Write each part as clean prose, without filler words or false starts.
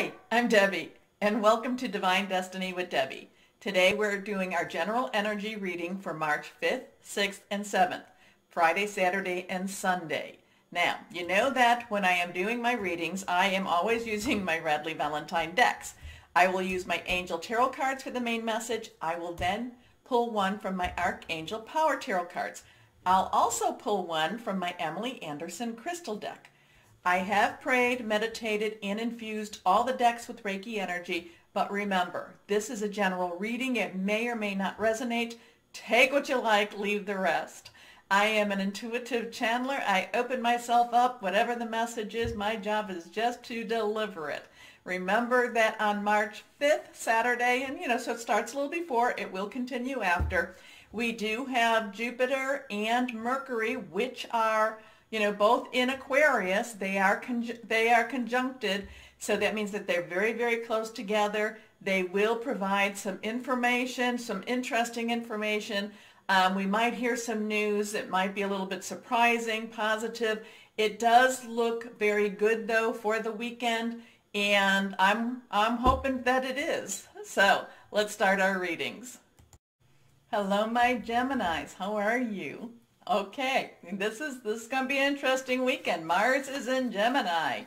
Hi, I'm Debbie, and welcome to Divine Destiny with Debbie. Today we're doing our general energy reading for March 5th, 6th, and 7th, Friday, Saturday, and Sunday. Now, you know that when I am doing my readings, I am always using my Radley Valentine decks. I will use my Angel Tarot cards for the main message. I will then pull one from my Archangel Power Tarot cards. I'll also pull one from my Emily Anderson Crystal deck. I have prayed, meditated, and infused all the decks with Reiki energy, but remember, this is a general reading. It may or may not resonate. Take what you like, leave the rest. I am an intuitive channeler. I open myself up. Whatever the message is, my job is just to deliver it. Remember that on March 5th, Saturday, and so it starts a little before, it will continue after, we do have Jupiter and Mercury, which are both in Aquarius. They are conjuncted, so that means that they're very, very close together. They will provide some information, some interesting information. We might hear some news. It might be a little bit surprising, positive. It does look very good though for the weekend, and I'm hoping that it is. So let's start our readings. Hello, my Geminis. How are you? Okay, this is going to be an interesting weekend. Mars is in Gemini.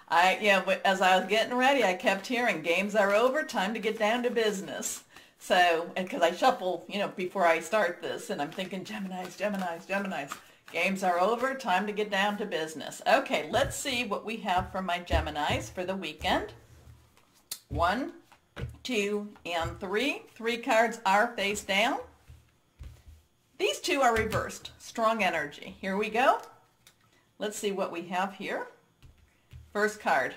As I was getting ready, I kept hearing games are over, time to get down to business. So, because I shuffle, before I start this, and I'm thinking Geminis, Geminis, Geminis. Games are over, time to get down to business. Okay, let's see what we have for my Geminis for the weekend. 1, 2, and 3. 3 cards are face down. These 2 are reversed. Strong energy. Here we go. Let's see what we have here. First card.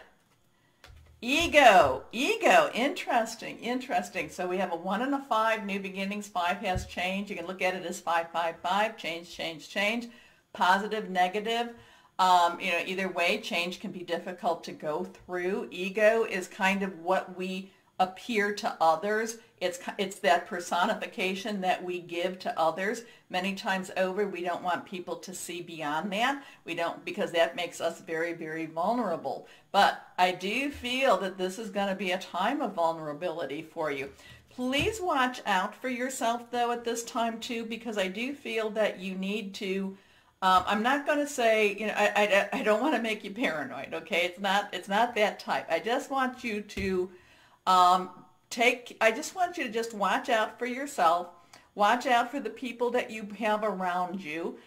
Ego. Ego. Interesting. Interesting. So we have a 1 and a 5. New beginnings. 5 has change. You can look at it as 5, 5, 5. Change, change, change. Positive, negative. Either way, change can be difficult to go through. Ego is kind of what we appear to others. It's that personification that we give to others. Many times over, we don't want people to see beyond that. We don't, because that makes us very, very vulnerable. But I do feel that this is going to be a time of vulnerability for you. Please watch out for yourself though at this time too, because I do feel that you need to I'm not going to say, I don't want to make you paranoid, okay? It's not that type. I just want you to I just want you to just watch out for yourself. Watch out for the people that you have around you.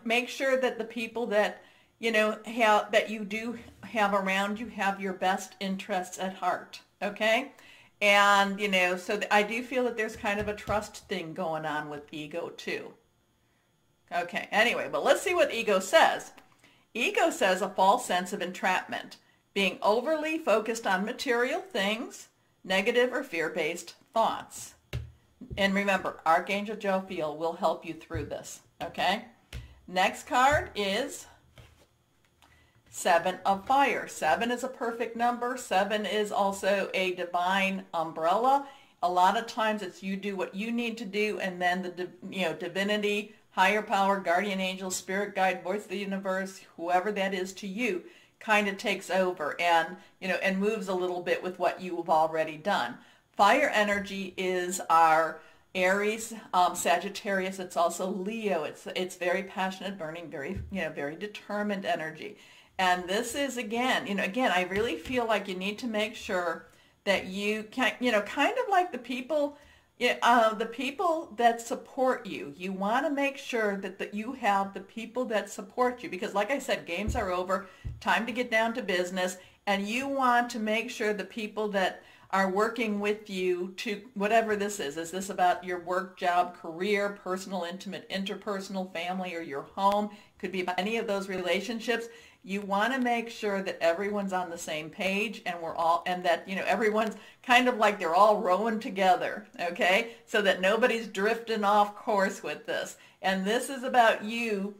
Make sure that the people that, that you do have around you have your best interests at heart, okay? And, so I do feel that there's kind of a trust thing going on with ego too. Okay, anyway, but let's see what ego says. Ego says a false sense of entrapment, being overly focused on material things, negative or fear-based thoughts. And remember, Archangel Jophiel will help you through this, okay? Next card is 7 of Fire. 7 is a perfect number. 7 is also a divine umbrella. A lot of times it's you do what you need to do, and then the divinity, higher power, guardian angel, spirit guide, voice of the universe, whoever that is to you, kind of takes over and and moves a little bit with what you've already done. Fire energy is our Aries, Sagittarius. It's also Leo. It's very passionate, burning, very very determined energy. And this is again I really feel like you need to make sure that you can kind of like the people that support you. You want to make sure that you have the people that support you, because like I said, games are over, time to get down to business, and you want to make sure the people that are working with you to whatever this is this about your work, job, career, personal, intimate, interpersonal, family, or your home, could be about any of those relationships. You want to make sure that everyone's on the same page, and that everyone's kind of like they're all rowing together, okay? So that nobody's drifting off course with this. And this is about you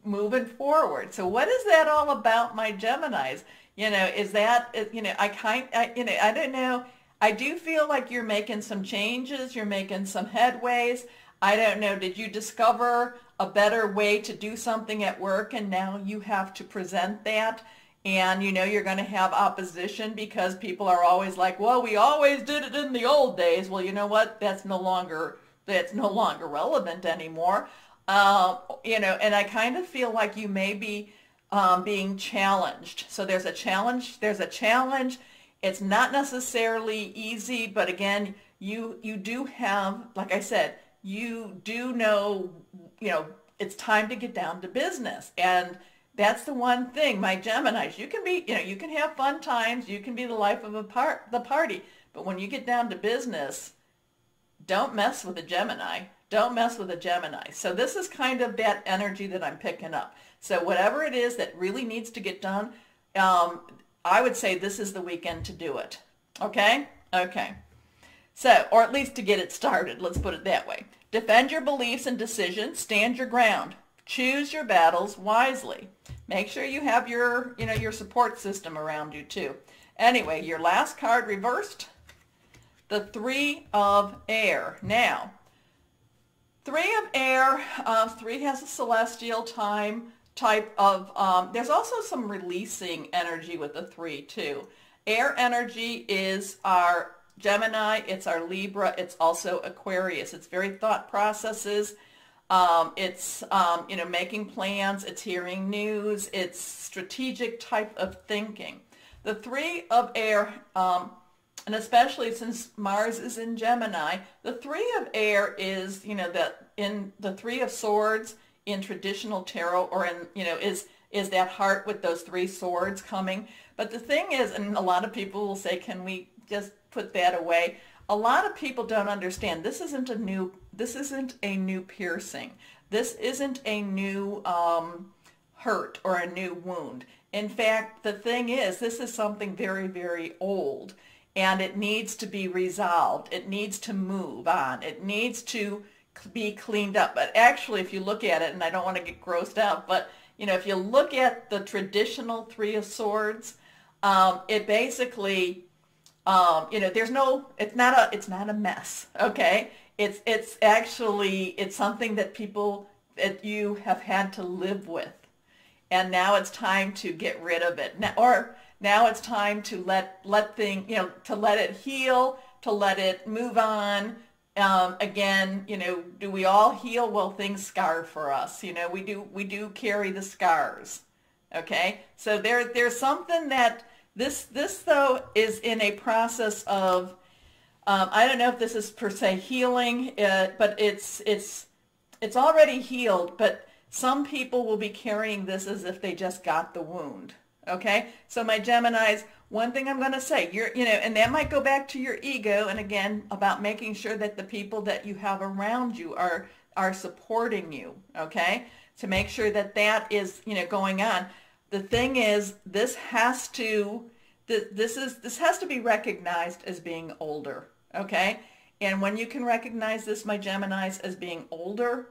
moving forward. So what is that all about, my Geminis? Is that I don't know. I do feel like you're making some changes, you're making some headways. I don't know, did you discover a better way to do something at work and now you have to present that And you're going to have opposition because people are always like, well, we always did it in the old days. Well, you know what? That's no longer relevant anymore. And I kind of feel like you may be being challenged. So there's a challenge. It's not necessarily easy, but again, you do have, like I said, you do know, it's time to get down to business. And that's the one thing, my Geminis, you can be, you can have fun times, you can be the life of the party, but when you get down to business, don't mess with a Gemini. Don't mess with a Gemini. So this is kind of that energy that I'm picking up. So whatever it is that really needs to get done, I would say this is the weekend to do it. Okay? Okay. So, or at least to get it started, let's put it that way. Defend your beliefs and decisions. Stand your ground. Choose your battles wisely. Make sure you have your, your support system around you too. Anyway, your last card reversed, the Three of Air. Now, Three of Air, 3 has a celestial type of, there's also some releasing energy with the 3 too. Air energy is our Gemini, it's our Libra, it's also Aquarius. It's very thought processes. It's, making plans, it's hearing news, it's strategic type of thinking. The 3 of Air, and especially since Mars is in Gemini, the 3 of Air is, that in the 3 of Swords in traditional tarot, or in, is that heart with those 3 swords coming. But the thing is, and a lot of people will say, can we just put that away? A lot of people don't understand. This isn't a new piercing. This isn't a new hurt or a new wound. In fact, the thing is, this is something very, very old, and it needs to be resolved. It needs to move on. It needs to be cleaned up. But actually, if you look at it, and I don't want to get grossed out, but if you look at the traditional 3 of Swords, it basically, it's not a mess. Okay, it's something that you have had to live with, and now it's time to get rid of it. Now it's time to let to let it heal, to let it move on. Again, do we all heal? Well, things scar for us. We do carry the scars. Okay, so there's something that this though is in a process of, I don't know if this is per se healing, but it's already healed. But some people will be carrying this as if they just got the wound. Okay, so my Geminis, one thing I'm going to say, and that might go back to your ego, and again, about making sure that the people that you have around you are supporting you, okay, to make sure that is, going on. The thing is, this has to be recognized as being older, okay, and when you can recognize this, my Geminis, as being older,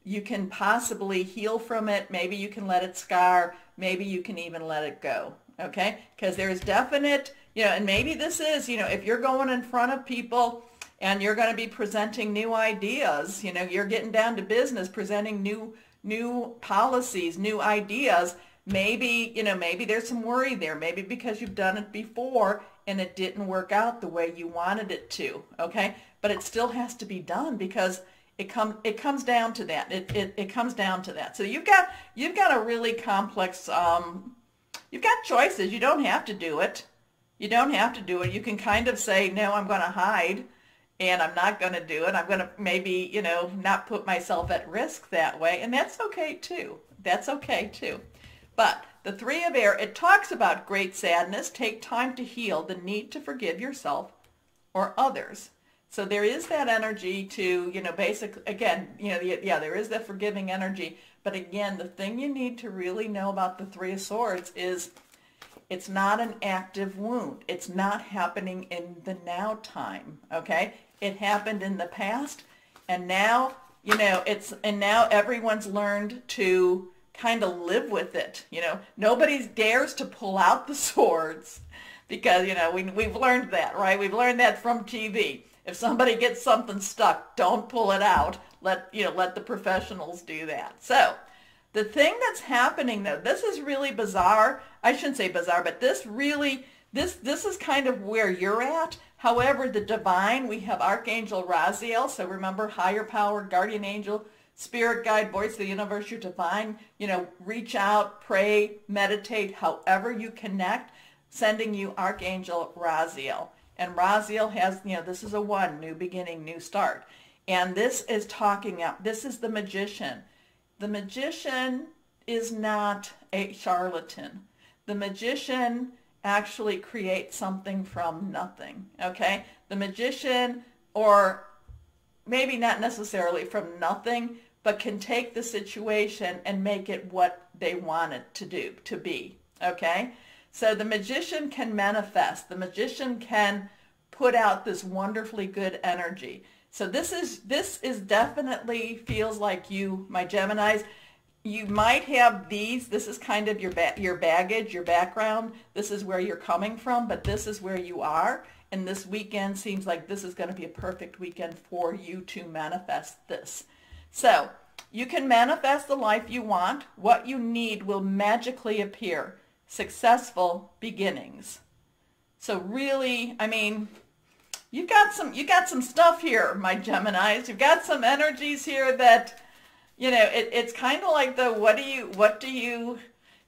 you can possibly heal from it. Maybe you can let it scar. Maybe you can even let it go, okay? Because there's definite, and maybe this is, if you're going in front of people and you're going to be presenting new ideas, you're getting down to business, presenting new policies, new ideas, maybe, maybe there's some worry there. Maybe because you've done it before and it didn't work out the way you wanted it to, okay? But it still has to be done because it comes down to that. It comes down to that. So you've got a really complex. You've got choices. You don't have to do it. You don't have to do it. You can kind of say, no, I'm going to hide, and I'm not going to do it. I'm going to maybe not put myself at risk that way, and that's okay too. That's okay too. But the 3 of Air, it talks about great sadness. Take time to heal. The need to forgive yourself or others. So there is that energy to, basically, again, there is that forgiving energy. But again, the thing you need to really know about the 3 of Swords is it's not an active wound. It's not happening in the now time, okay? It happened in the past, and now, now everyone's learned to kind of live with it, Nobody dares to pull out the swords because, we've learned that, right? We've learned that from TV. If somebody gets something stuck, don't pull it out. Let the professionals do that. So The thing that's happening though, this is really bizarre. I shouldn't say bizarre, but this is kind of where you're at. However, the divine, we have Archangel Raziel. So remember, higher power, guardian angel, spirit guide, voice of the universe, your divine, reach out, pray, meditate, however you connect, sending you Archangel Raziel. And Raziel has, this is a 1, new beginning, new start. And this is talking out, this is the magician. The magician is not a charlatan. The magician actually creates something from nothing, okay? The magician, or maybe not necessarily from nothing, but can take the situation and make it what they want it to be, okay? So the magician can manifest. The magician can put out this wonderfully good energy. So this is definitely feels like you, my Geminis. You might have these. This is kind of your baggage, your background. This is where you're coming from, but this is where you are. And this weekend seems like this is going to be a perfect weekend for you to manifest this. So you can manifest the life you want. What you need will magically appear. Successful beginnings. So really, I mean, you got some stuff here, my Geminis. You've got some energies here that, it's kind of like the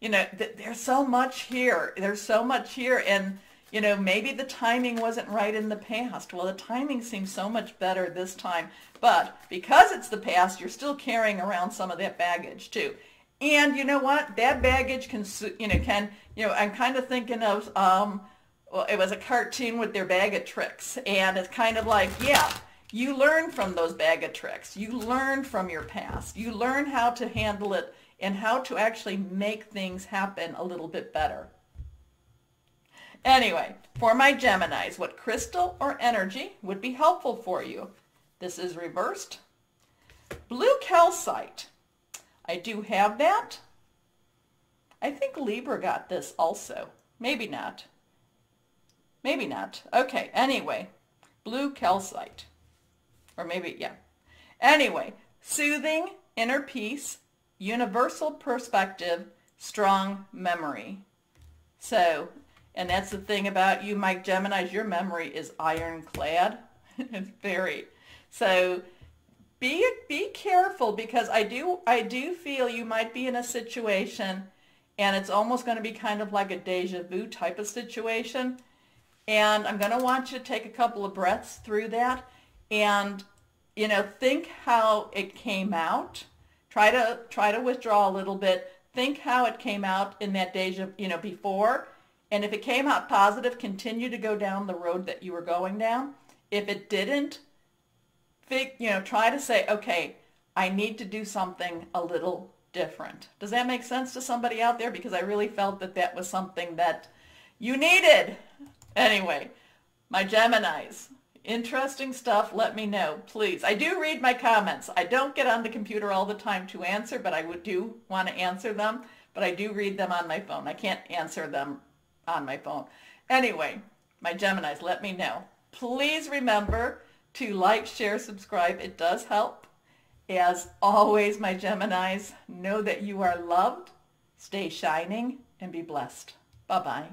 there's so much here. There's so much here, and maybe the timing wasn't right in the past. Well, the timing seems so much better this time, but because it's the past, you're still carrying around some of that baggage too. And you know what? That baggage can I'm kind of thinking of, well, it was a cartoon with their bag of tricks, and it's kind of like, yeah, you learn from those bag of tricks. You learn from your past. You learn how to handle it and how to actually make things happen a little bit better. Anyway, for my Geminis, what crystal or energy would be helpful for you? This is reversed. Blue calcite. I do have that. I think Libra got this also. Maybe not. Maybe not. Okay, anyway, blue calcite. Or maybe, yeah. Anyway, soothing, inner peace, universal perspective, strong memory. So, and that's the thing about you, my Geminis, your memory is ironclad. It's very. So be careful, because I do feel you might be in a situation and it's almost going to be kind of like a deja vu type of situation. And I'm going to want you to take a couple of breaths through that and, think how it came out. Try to withdraw a little bit. Think how it came out in that deja, before. And if it came out positive, continue to go down the road that you were going down. If it didn't, try to say, okay, I need to do something a little different. Does that make sense to somebody out there? Because I really felt that that was something that you needed. Anyway, my Geminis, interesting stuff. Let me know, please. I do read my comments. I don't get on the computer all the time to answer, but I do want to answer them. But I do read them on my phone. I can't answer them on my phone. Anyway, my Geminis, let me know. Please remember to like, share, subscribe. It does help. As always, my Geminis, know that you are loved. Stay shining and be blessed. Bye-bye.